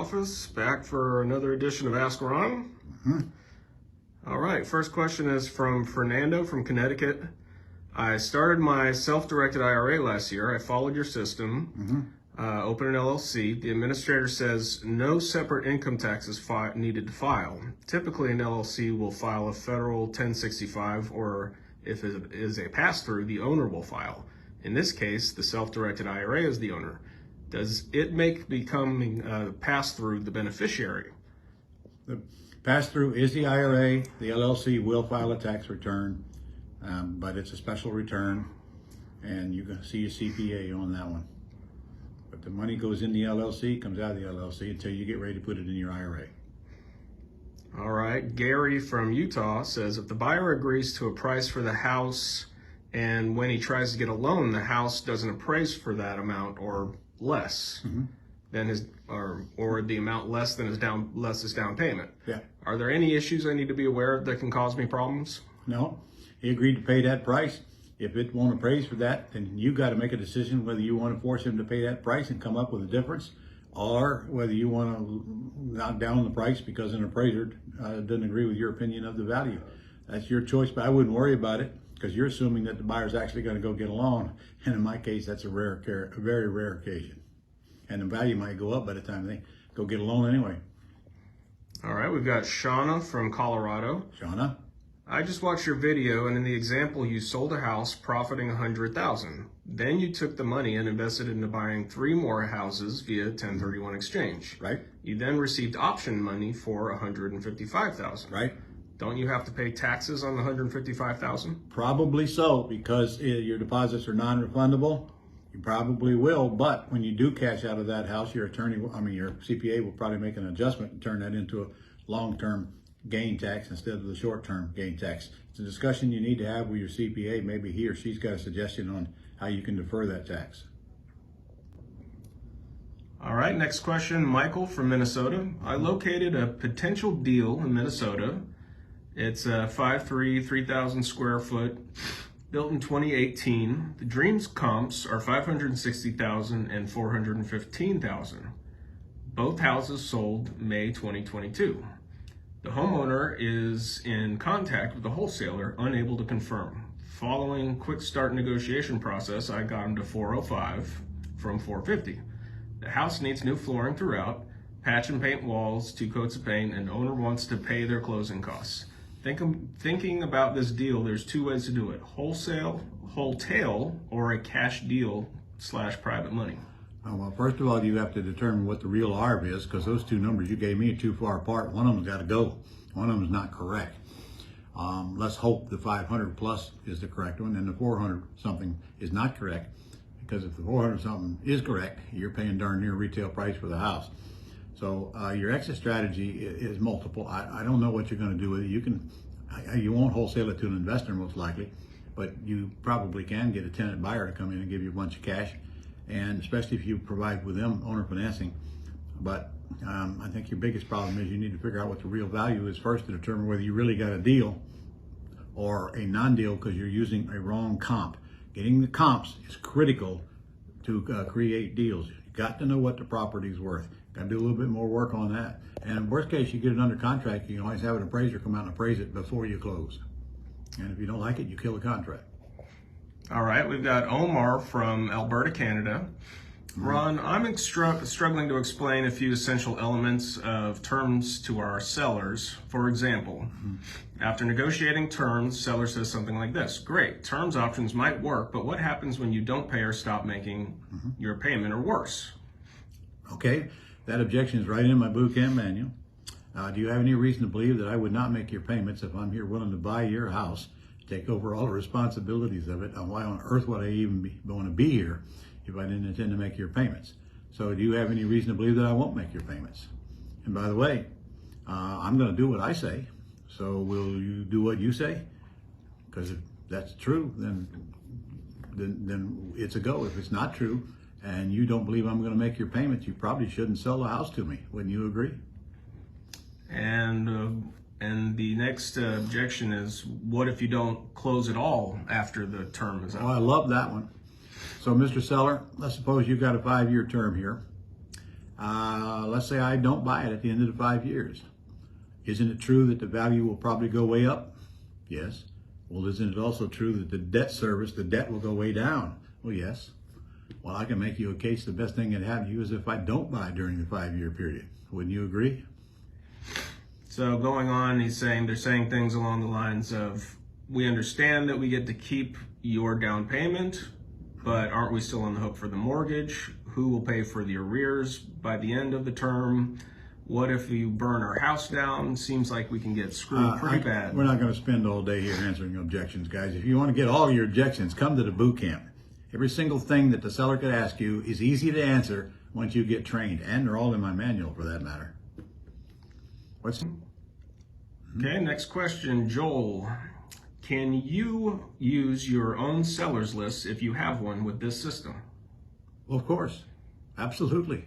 office, back for another edition of Ask Ron. All right, first question is from Fernando from Connecticut. I started my self-directed IRA last year. I followed your system, opened an LLC. The administrator says no separate income taxes needed to file. Typically, an LLC will file a federal 1065, or if it is a pass-through, the owner will file. In this case, the self-directed IRA is the owner. Does it make becoming a pass-through the beneficiary? The pass-through is the IRA. The LLC will file a tax return, but it's a special return, and you're going to see your CPA on that one. But the money goes in the LLC, comes out of the LLC until you get ready to put it in your IRA. All right, Gary from Utah says if the buyer agrees to a price for the house and when he tries to get a loan, the house doesn't appraise for that amount or less than his, or the amount less than his down payment. Yeah. Are there any issues I need to be aware of that can cause me problems? No, he agreed to pay that price. If it won't appraise for that, then you got to make a decision whether you want to force him to pay that price and come up with a difference, or whether you want to knock down the price because an appraiser doesn't agree with your opinion of the value. That's your choice, but I wouldn't worry about it because you're assuming that the buyer's actually going to go get a loan. And in my case, that's a very rare occasion. And the value might go up by the time they go get a loan anyway. All right, we've got Shauna from Colorado. Shauna? I just watched your video, and in the example, you sold a house profiting $100,000. Then you took the money and invested into buying 3 more houses via 1031 exchange. Right. You then received option money for $155,000. Right. Don't you have to pay taxes on the $155,000? Probably so, because your deposits are non-refundable. You probably will, but when you do cash out of that house, your CPA will probably make an adjustment and turn that into a long-term gain tax instead of the short-term gain tax. It's a discussion you need to have with your CPA. Maybe he or she's got a suggestion on how you can defer that tax. All right, next question, Michael from Minnesota. I located a potential deal in Minnesota. It's a 5'3", 3,000 square foot, built in 2018. The Dreams comps are $560,000 and $415,000. Both houses sold May 2022. The homeowner is in contact with the wholesaler, unable to confirm. Following quick start negotiation process, I got him to 405 from 450. The house needs new flooring throughout, patch and paint walls, 2 coats of paint, and owner wants to pay their closing costs. Thinking about this deal, there's 2 ways to do it: wholesale, or a cash deal / private money. Well, first of all, you have to determine what the real ARV is, because those 2 numbers you gave me are too far apart. One of them's got to go. One of them is not correct. Let's hope the 500 plus is the correct one, and the 400 something is not correct. Because if the 400 something is correct, you're paying darn near retail price for the house. So your exit strategy is multiple. I don't know what you're going to do with it. You won't wholesale it to an investor most likely, but you probably can get a tenant buyer to come in and give you a bunch of cash, and especially if you provide with them owner financing. But I think your biggest problem is you need to figure out what the real value is first to determine whether you really got a deal or a non-deal because you're using a wrong comp. Getting the comps is critical to create deals. You got to know what the property's worth. Got to do a little bit more work on that. And in worst case, you get it under contract. You can always have an appraiser come out and appraise it before you close. And if you don't like it, you kill the contract. All right, we've got Omar from Alberta, Canada. Ron, I'm struggling to explain a few essential elements of terms to our sellers. For example, after negotiating terms, seller says something like this: great, terms options might work, but what happens when you don't pay or stop making your payment, or worse? Okay, that objection is right in my boot camp manual. Do you have any reason to believe that I would not make your payments if I'm here willing to buy your house, take over all the responsibilities of it? And why on earth would I even want to be here if I didn't intend to make your payments? So do you have any reason to believe that I won't make your payments? And by the way, I'm going to do what I say. So will you do what you say? Because if that's true, then it's a go. If it's not true and you don't believe I'm going to make your payments, you probably shouldn't sell the house to me. Wouldn't you agree? And the next objection is, what if you don't close at all after the term is up? Oh, I love that one. So, Mr. Seller, let's suppose you've got a 5-year term here. Let's say I don't buy it at the end of the 5 years. Isn't it true that the value will probably go way up? Yes. Well, isn't it also true that the debt service, the debt will go way down? Well, yes. Well, I can make you a case the best thing that happened to you is if I don't buy during the 5-year period. Wouldn't you agree? So going on, they're saying things along the lines of, we understand that we get to keep your down payment, but aren't we still on the hook for the mortgage? Who will pay for the arrears by the end of the term? What if you burn our house down? Seems like we can get screwed pretty bad. We're not going to spend all day here answering objections, guys. If you want to get all your objections, come to the boot camp. Every single thing that the seller could ask you is easy to answer once you get trained, and they're all in my manual for that matter. Okay, next question, Joel. Can you use your own seller's list if you have one with this system? Well, of course, absolutely.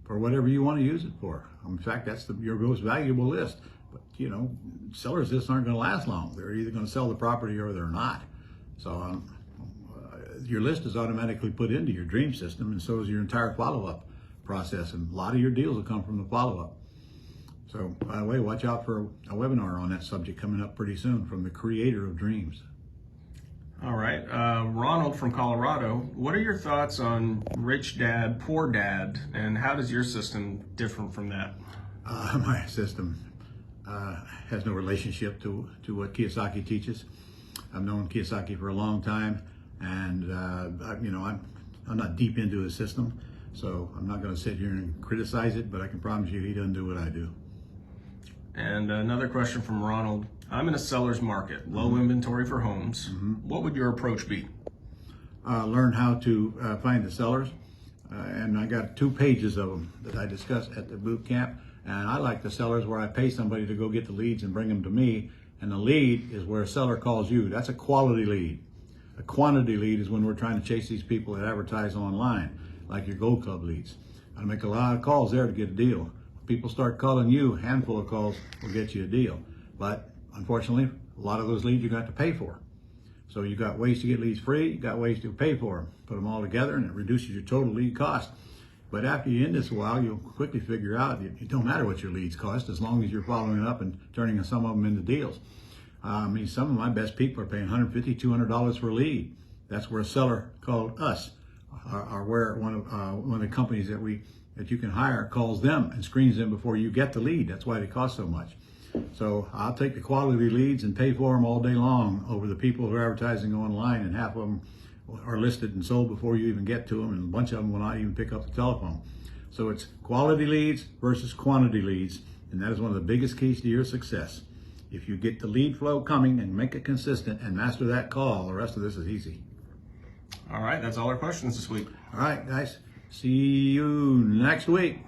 For whatever you want to use it for. In fact, that's your most valuable list. But, sellers lists aren't going to last long. They're either going to sell the property or they're not. So your list is automatically put into your dream system, and so is your entire follow-up process. And a lot of your deals will come from the follow-up. So, by the way, watch out for a webinar on that subject coming up pretty soon from the creator of Dreams. All right. Ronald from Colorado, what are your thoughts on rich dad, poor dad, and how does your system differ from that? My system has no relationship to what Kiyosaki teaches. I've known Kiyosaki for a long time, and I'm not deep into his system, so I'm not going to sit here and criticize it, but I can promise you he doesn't do what I do. And another question from Ronald. I'm in a seller's market, low inventory for homes. What would your approach be? Learn how to find the sellers. And I got 2 pages of them that I discussed at the boot camp. And I like the sellers where I pay somebody to go get the leads and bring them to me. And the lead is where a seller calls you. That's a quality lead. A quantity lead is when we're trying to chase these people that advertise online, like your Gold Club leads. I make a lot of calls there to get a deal. People start calling you, a handful of calls will get you a deal. But unfortunately, a lot of those leads you got to pay for. So you got ways to get leads free, you got ways to pay for them. Put them all together and it reduces your total lead cost. But after you're in this a while, you'll quickly figure out it don't matter what your leads cost as long as you're following it up and turning some of them into deals. Some of my best people are paying $150, $200 for a lead. That's where a seller called us, or where one of the companies that you can hire calls them and screens them before you get the lead. That's why they cost so much. So I'll take the quality leads and pay for them all day long over the people who are advertising online, and half of them are listed and sold before you even get to them, and a bunch of them will not even pick up the telephone. So it's quality leads versus quantity leads, and that is one of the biggest keys to your success. If you get the lead flow coming and make it consistent and master that call, the rest of this is easy. All right, that's all our questions this week. All right, guys. See you next week.